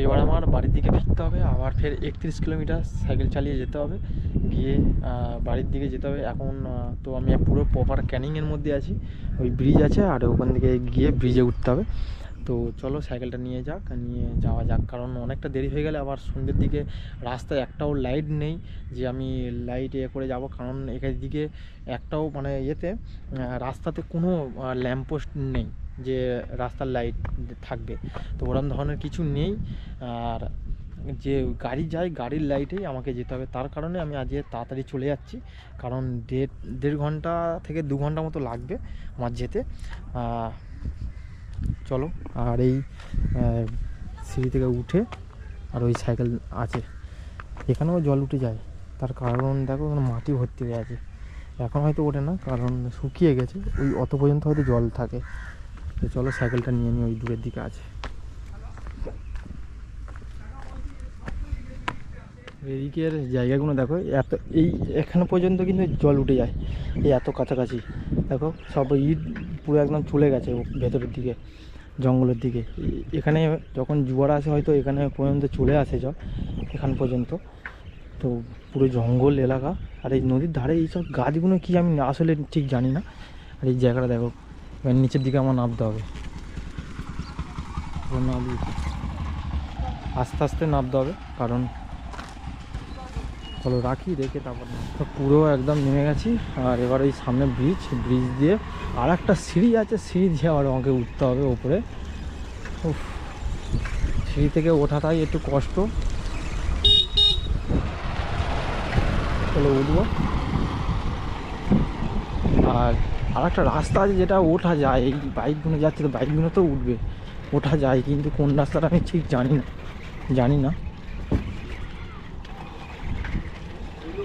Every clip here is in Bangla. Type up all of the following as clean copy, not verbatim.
এবার আমার বাড়ির দিকে ফিরতে হবে, আবার ফের 31 কিলোমিটার সাইকেল চালিয়ে যেতে হবে, গিয়ে বাড়ির দিকে যেতে হবে। এখন তো আমি পুরো প্রপার ক্যানিংয়ের মধ্যে আছি, ওই ব্রিজ আছে আর ওখান থেকে গিয়ে ব্রিজে উঠতে হবে। তো চলো সাইকেলটা নিয়ে যাওয়া যাক, কারণ অনেকটা দেরি হয়ে গেলে আবার সন্ধ্যের দিকে রাস্তায় একটাও লাইট নেই যে আমি লাইট করে যাব, কারণ এখান দিকে একটাও মানে রাস্তাতে কোনো ল্যাম্পপোস্ট নেই যে রাস্তার লাইট থাকবে, তো ওরকম ধরনের কিছু নেই। আর যে গাড়ি যায় গাড়ির লাইটেই আমাকে যেতে হবে, তার কারণে আমি আজকে তাড়াতাড়ি চলে যাচ্ছি, কারণ দেড় ঘন্টা থেকে 2 ঘন্টা মতো লাগবে আমার যেতে। চলো, আর এই সিঁড়ি থেকে উঠে, আর ওই সাইকেল আছে এখানেও জল উঠে যায়, তার কারণ দেখো মাটি ভর্তি হয়ে আছে, এখন হয়তো ওঠে না কারণ শুকিয়ে গেছে, ওই অত পর্যন্ত হয়তো জল থাকে। তো চলো সাইকেলটা নিয়ে নিই, ওই দূরের দিকে আছে। এদিকের জায়গাগুলো দেখো, এখানে পর্যন্ত কিন্তু জল উঠে যায়, এই এত কাছাকাছি দেখো, সব ইট পুরো একদম চলে গেছে ভেতরের দিকে, জঙ্গলের দিকে। এখানে যখন জোয়ার আসে হয়তো এখানে পর্যন্ত চলে আসে জল, এখান পর্যন্ত। তো পুরো জঙ্গল এলাকা, আর এই নদীর ধারে এইসব গাছগুলো কি আমি আসলে ঠিক জানি না। আর এই জায়গাটা দেখো, নিচের দিকে আমার নামতে হবে, আস্তে আস্তে নামতে হবে, কারণ চলো রাখি রেখে তারপর তো পুরো একদম নেমে গেছি। আর এবার এই সামনে ব্রিজ দিয়ে আর একটা সিঁড়ি আছে, সিঁড়ি দিয়ে আবার আমাকে উঠতে হবে ওপরে। সিঁড়ি থেকে ওঠাটাই একটু কষ্ট, চলো উঠবো। আর একটা রাস্তা আছে যেটা ওঠা যায়, এই বাইকগুলো যাচ্ছে তো বাইকগুলো তো উঠবে, ওঠা যায়, কিন্তু কোন রাস্তাটা আমি ঠিক জানি না।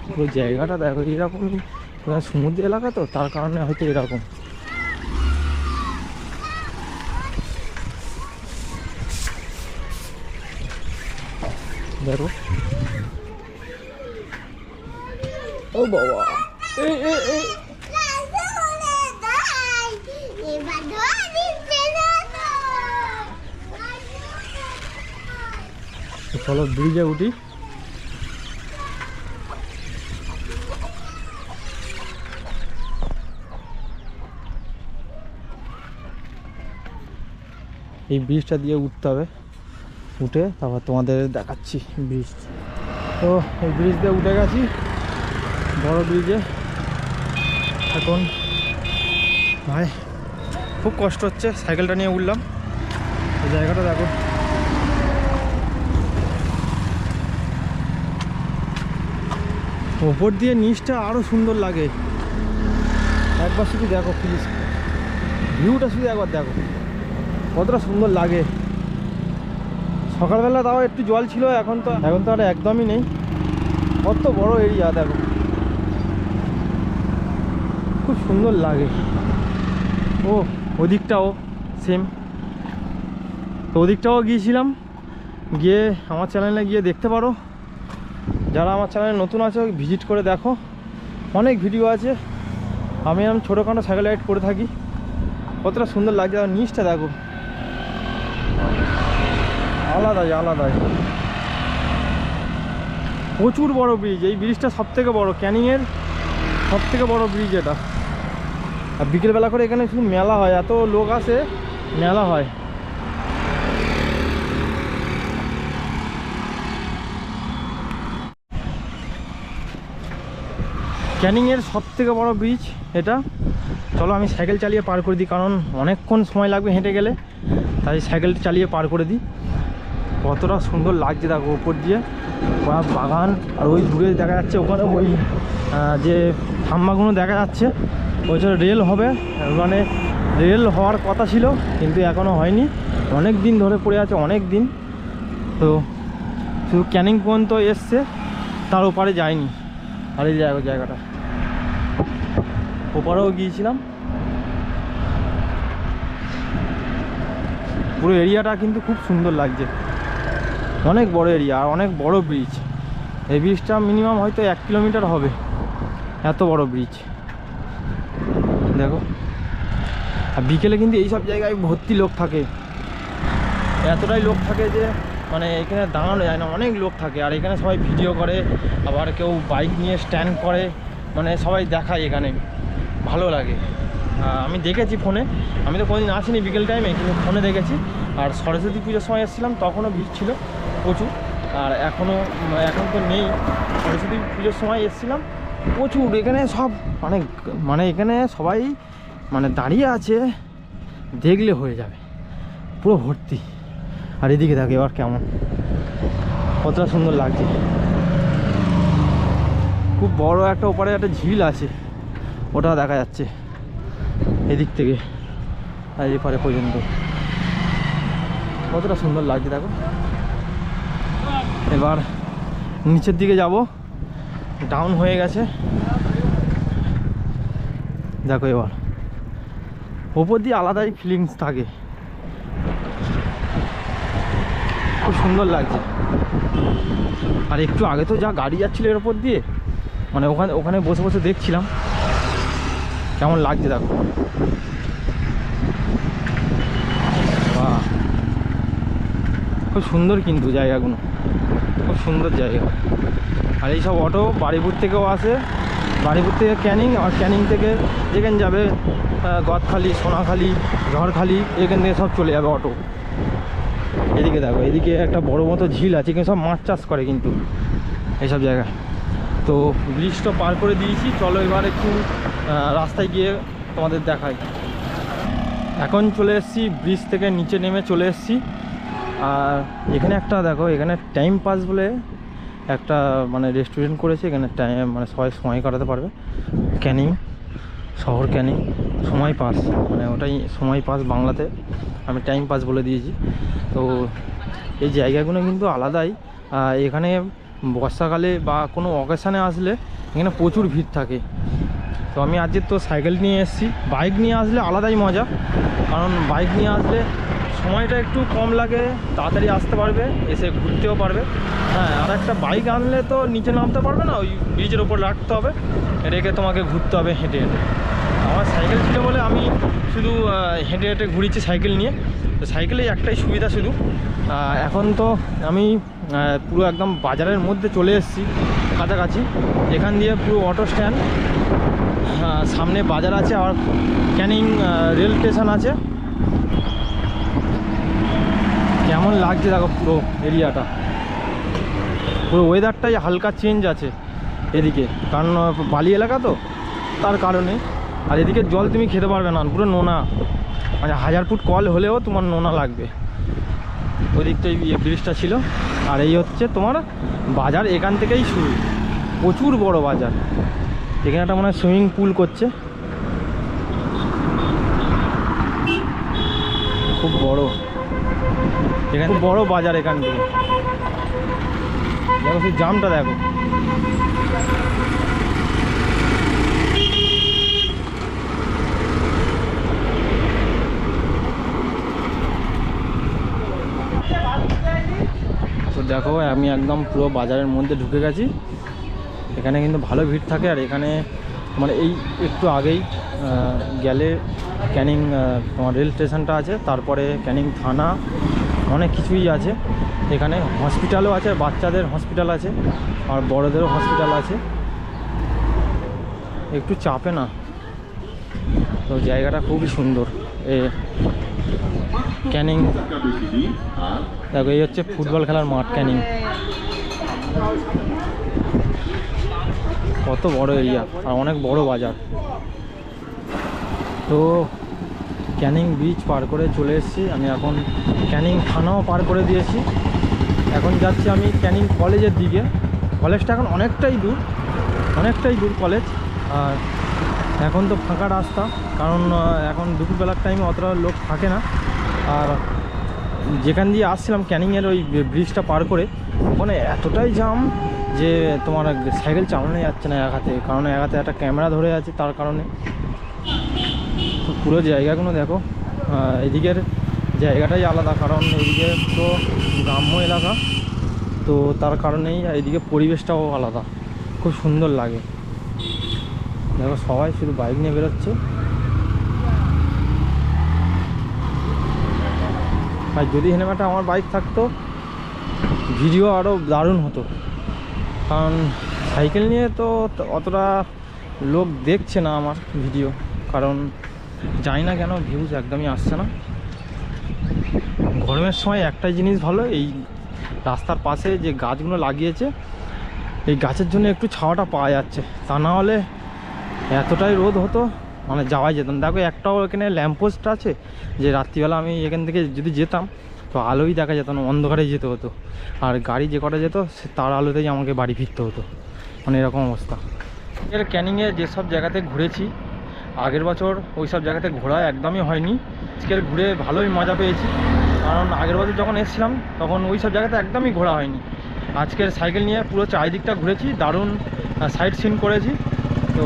পুরো জায়গাটা দেখো এরকমই, সমুদ্র এলাকা তো তার কারণে হয়তো এরকম। দেখো ও বাবা, চলো ব্রিজে উঠি। এই ব্রিজটা দিয়ে উঠতে হবে, উঠে তারপর তোমাদের দেখাচ্ছি ব্রিজ। তো এই ব্রিজ দিয়ে উঠে গেছি, বড় ব্রিজে। এখন ভাই খুব কষ্ট হচ্ছে, সাইকেলটা নিয়ে উঠলাম। এই জায়গাটা দেখো, ওপর দিয়ে নিচটা আরও সুন্দর লাগে, একবার শুধু দেখো প্লিজ, ভিউটা শুধু একবার দেখো কতটা সুন্দর লাগে। সকালবেলা তাও একটু জল ছিল, এখন তো আর একদমই নেই। কত বড় এরিয়া দেখো, খুব সুন্দর লাগে। ওদিকটাও সেম, তো ওদিকটাও গিয়েছিলাম, গিয়ে আমার চ্যানেলে গিয়ে দেখতে পারো, যারা আমার চ্যানেলে নতুন আছে ভিজিট করে দেখো, অনেক ভিডিও আছে। আমি ছোটোখাটো সাইকেল রাইড করে থাকি, কতটা সুন্দর লাগছে। আর নিচটা দেখো, আলাদাই প্রচুর বড় ব্রিজ। এই ব্রিজটা সবথেকে বড়, ক্যানিংয়ের সবথেকে বড় ব্রিজ এটা। আর বিকেলবেলা করে এখানে শুধু মেলা হয়, এত লোক আসে, মেলা হয়। ক্যানিংয়ের সবথেকে বড় ব্রিজ এটা। চলো আমি সাইকেল চালিয়ে পার করে দিই, কারণ অনেকক্ষণ সময় লাগবে হেঁটে গেলে, তাই সাইকেলটা চালিয়ে পার করে দিই। কতটা সুন্দর লাগছে দেখো, উপর দিয়ে বাগান, আর ওই দূরে দেখা যাচ্ছে ওখানে ওই যে খাম্বাগুলো দেখা যাচ্ছে, ওই জন্য রেল হবে, মানে রেল হওয়ার কথা ছিল কিন্তু এখনও হয়নি, অনেক দিন ধরে পড়ে আছে, অনেক দিন। তো শুধু ক্যানিং পর্যন্ত এসছে, তার ওপারে যায়নি। আর এই জায়গাটা ওপারেও গিয়েছিলাম, পুরো এরিয়াটা কিন্তু খুব সুন্দর লাগছে, অনেক বড় এরিয়া আর অনেক বড় ব্রিজ। এই ব্রিজটা মিনিমাম হয়তো 1 কিলোমিটার হবে, এত বড় ব্রিজ দেখো। আর বিকেলে কিন্তু এইসব জায়গায় ভর্তি লোক থাকে, এতটাই লোক থাকে যে মানে এখানে দাঁড়ানো যায় না, অনেক লোক থাকে। আর এখানে সবাই ভিডিও করে, আবার কেউ বাইক নিয়ে স্ট্যান্ড করে, মানে সবাই দেখায় এখানে, ভালো লাগে। আমি দেখেছি ফোনে, আমি তো কোনোদিন আসিনি বিকেল টাইমে, কিন্তু ফোনে দেখেছি। আর সরস্বতী পুজোর সময় এসেছিলাম, তখনও ভিড় ছিল প্রচুর। আর এখন তো নেই, সরস্বতী পুজোর সময় এসেছিলাম প্রচুর। এখানে সব মানে এখানে সবাই মানে দাঁড়িয়ে আছে, দেখলে হয়ে যাবে, পুরো ভর্তি। আর এদিকে থাকে এবার কেমন, কতটা সুন্দর লাগছে। খুব বড় একটা ওপারে একটা ঝিল আছে, ওটা দেখা যাচ্ছে এদিক থেকে আর এপারে পর্যন্ত, কতটা সুন্দর লাগছে দেখো। এবার নিচের দিকে যাব, ডাউন হয়ে গেছে দেখো। এবার ওপর দিয়ে আলাদাই ফিলিংস থাকে, খুব সুন্দর লাগছে। আর একটু আগে তো যা গাড়ি যাচ্ছিল এর ওপর দিয়ে, মানে ওখানে বসে বসে দেখছিলাম কেমন লাগছে দেখো। বাহ, খুব সুন্দর কিন্তু জায়গাগুলো, খুব সুন্দর জায়গা। আর এইসব অটো বারুইপুর থেকেও আসে, বারুইপুর থেকে ক্যানিং, আর ক্যানিং থেকে যেখানে যাবে গদখালি, সোনাখালি, ঝড়খালি, এখান থেকে সব চলে যাবে অটো। এদিকে দেখো, এদিকে একটা বড় মতো ঝিল আছে, কিন্তু সব মাছ চাষ করে কিন্তু এইসব জায়গায়। তো ব্রিজটা পার করে দিয়েছি, চলো এবার একটু রাস্তায় গিয়ে তোমাদের দেখাই। এখন চলে এসেছি ব্রিজ থেকে নিচে নেমে চলে এসেছি। আর এখানে একটা দেখো, এখানে টাইম পাস বলে একটা মানে রেস্টুরেন্ট করেছে, এখানে টাইম মানে সবাই সময় কাটাতে পারবে। ক্যানিং শহর, ক্যানিং সময় পাস, মানে ওটাই সময় পাস বাংলাতে, আমি টাইম পাস বলে দিয়েছি। তো এই জায়গাগুলো কিন্তু আলাদাই। এখানে বর্ষাকালে বা কোনো অকেশানে আসলে এখানে প্রচুর ভিড় থাকে। তো আমি আজকে তো সাইকেল নিয়ে এসেছি, বাইক নিয়ে আসলে আলাদাই মজা, কারণ বাইক নিয়ে আসলে সময়টা একটু কম লাগে, তাড়াতাড়ি আসতে পারবে, এসে ঘুরতেও পারবে। হ্যাঁ, আর একটা বাইক আনলে তো নিচে নামতে পারবে না, ওই ব্রিজের ওপর রাখতে হবে, রেখে তোমাকে ঘুরতে হবে হেঁটে হেঁটে। আমার সাইকেল ছিল বলে আমি শুধু হেঁটে হেঁটে ঘুরেছি সাইকেল নিয়ে। তো সাইকেলেই একটাই সুবিধা শুধু, এখন তো আমি পুরো একদম বাজারের মধ্যে চলে এসেছি কাছাকাছি। এখান দিয়ে পুরো অটো স্ট্যান্ড, সামনে বাজার আছে, আর ক্যানিং রেল স্টেশন আছে। কেমন লাগছে দেখো পুরো এরিয়াটা, পুরো ওয়েদারটাই হালকা চেঞ্জ আছে এদিকে, কারণ বালি এলাকা তো তার কারণে। আর এদিকে জল তুমি খেতে পারবে না, পুরো নোনা, মানে 1000 ফুট কল হলেও তোমার নোনা লাগবে। ওই দিকটাই ব্রিজটা ছিল। আর এই হচ্ছে তোমার বাজার, এখান থেকেই শুরু, প্রচুর বড় বাজার। এখানে একটা মনে হয় সুইমিং পুল করছে, খুব বড়, এখানে খুব বড় বাজার। এখান থেকে দেখো সেই জামটা দেখো, তো দেখো আমি একদম পুরো বাজারের মধ্যে ঢুকে গেছি। এখানে কিন্তু ভালো ভিড় থাকে। আর এখানে মানে এই একটু আগেই গেলে ক্যানিং তোমার রেল স্টেশনটা আছে, তারপরে ক্যানিং থানা, অনেক কিছুই আছে এখানে। হসপিটালও আছে, বাচ্চাদের হসপিটাল আছে, আর বড়োদেরও হসপিটাল আছে, একটু চাপে না। তো জায়গাটা খুবই সুন্দর। ক্যানিং দেখো, এই হচ্ছে ফুটবল খেলার মাঠ ক্যানিং, কত বড় এরিয়া আর অনেক বড় বাজার। তো ক্যানিং ব্রিজ পার করে চলে এসেছি আমি, এখন ক্যানিং থানাও পার করে দিয়েছি। এখন যাচ্ছি আমি ক্যানিং কলেজের দিকে। কলেজটা এখন অনেকটাই দূর কলেজ। আর এখন তো ফাঁকা রাস্তা, কারণ এখন দুপুরবেলার টাইমে অতটা লোক থাকে না। আর যেখান দিয়ে আসছিলাম ক্যানিংয়ের ওই ব্রিজটা পার করে, ওখানে এতটাই জাম যে তোমার সাইকেল চালানো যাচ্ছে না এক হাতে, কারণ এক হাতে একটা ক্যামেরা ধরে আছে তার কারণে। তো পুরো জায়গাগুলো দেখো, এদিকের জায়গাটাই আলাদা, কারণ এদিকে তো গ্রাম্য এলাকা, তো তার কারণেই এদিকে পরিবেশটাও আলাদা, খুব সুন্দর লাগে। দেখো সবাই শুধু বাইক নিয়ে বেরোচ্ছে। আর যদি হেলমেটটা আমার বাইক থাকতো ভিডিও আরও দারুণ হতো। কারণ সাইকেল নিয়ে তো অতটা লোক দেখছে না আমার ভিডিও, কারণ জানি না কেন ভিউজ একদমই আসছে না। গরমের সময় একটাই জিনিস ভালো, এই রাস্তার পাশে যে গাছগুলো লাগিয়েছে এই গাছের জন্য একটু ছাওয়াটা পাওয়া যাচ্ছে, তা না হলে এতটাই রোদ হতো মানে যাওয়াই যেত না। দেখো একটাও এখানে ল্যাম্পপোস্ট আছে যে রাত্রিবেলা আমি এখান থেকে যদি যেতাম তো আলোই দেখা যেত না, অন্ধকারে যেতে হতো, আর গাড়ি যে কটা যেত সে তার আলোতেই আমাকে বাড়ি ফিরতে হতো, মানে এরকম অবস্থা। এর ক্যানিংয়ে যেসব জায়গাতে ঘুরেছি আগের বছর ওই সব জায়গাতে ঘোরা একদমই হয়নি। আজকের ঘুরে ভালোই মজা পেয়েছি, কারণ আগের বছর যখন এসেছিলাম তখন ওই সব জায়গাতে একদমই ঘোরা হয়নি। আজকের সাইকেল নিয়ে পুরো চারিদিকটা ঘুরেছি, দারুণ সাইট সিন করেছি। তো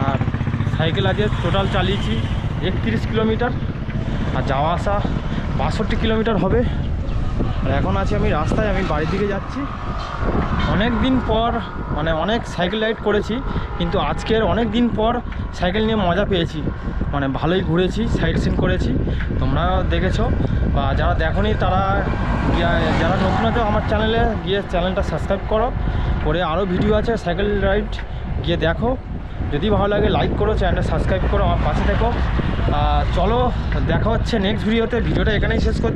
আর সাইকেল আজকে টোটাল চালিয়েছি 31 কিলোমিটার, আর যাওয়া আসা 62 কিলোমিটার হবে। আর এখন আছি আমি রাস্তায়, আমি বাড়ির দিকে যাচ্ছি। অনেক দিন পর মানে অনেক সাইকেল রাইড করেছি, কিন্তু আজকের অনেক দিন পর সাইকেল নিয়ে মজা পেয়েছি, মানে ভালোই ঘুরেছি, সাইট সিন করেছি। তোমরা দেখেছো, বা যারা দেখোনি তারা যারা নতুন আছে আমার চ্যানেলে গিয়ে চ্যানেলটা সাবস্ক্রাইব করো, করে আরও ভিডিও আছে সাইকেল রাইড, গিয়ে দেখো। যদি ভালো লাগে লাইক করো, চ্যানেলটা সাবস্ক্রাইব করো, আমার পাশে থেকো। চলো দেখা হচ্ছে নেক্সট ভিডিওতে। ভিডিওটা এখানেই শেষ করছি।